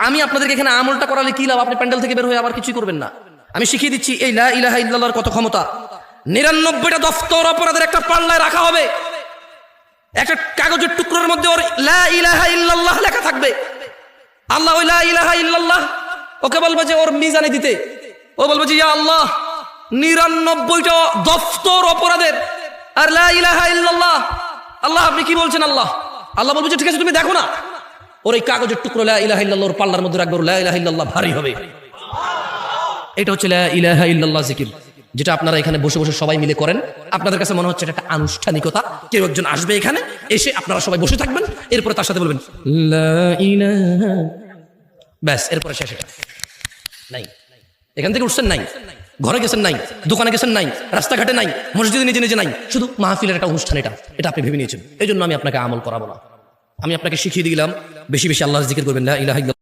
আমি আপনাদেরকে এখানে আমলটা করালে কি লাভ? আপনি প্যান্ডেল থেকে বের হয়ে আবার কিছুই করবেন না। আমি শিখিয়ে দিচ্ছি এই লা ইলাহা ইল্লাল্লাহর কত ক্ষমতা। 99টা দফতর অপরাধের একটা পাল্লায় রাখা হবে, একটা কাগজের টুকরোর মধ্যে ওর লা ইলাহা ইল্লাল্লাহ লেখা থাকবে। আল্লাহ ওই লা ইলাহা ইল্লাল্লাহ ওকে বলবে যে ওর মিজানে দিতে, ও বলবে যে ইয়া আল্লাহ 99টা দফতর অপরাধের আর লা ইলাহা ইল্লাল্লাহ। আল্লাহ আপনি কি বলছেন? আল্লাহ আল্লাহ বলবে যে ঠিক আছে তুমি দেখো না। ওর এই কাগজের টুকরো লা ইলাহা ইল্লাল্লাহ ওর পাল্লার মধ্যে রাখবে, ওর লা ইলাহা ইল্লাল্লাহ ভারী হবে। এটা হচ্ছে লা ইলাহা ইল্লাল্লাহ জিকির, যেটা আপনারা এখানে বসে বসে সবাই মিলে করেন। আপনাদের কাছে মনে হচ্ছে এটা একটা আনুষ্ঠানিকতা, কেউ একজন আসবে এখানে, এসে আপনারা সবাই বসে থাকবেন, এরপরে তার সাথে বলবেন লা ইলাহা, ব্যাস, এরপরে শেষ। এটা নাই, এখান থেকে উঠছেন নাই, ঘরে গেছেন নাই, দোকানে গেছেন নাই, রাস্তাঘাটে নাই, মসজিদে নিজে নিজে নাই, শুধু মাহফিলের একটা অনুষ্ঠান। এটা আপনি ভেবে নিয়েছেন। এই জন্য আমি আপনাকে আমল করাবো না, আমি আপনাকে শিখিয়ে দিলাম বেশি বেশি আল্লাহর জিকির করবেন, লা ইলাহা ইল্লাল্লাহ।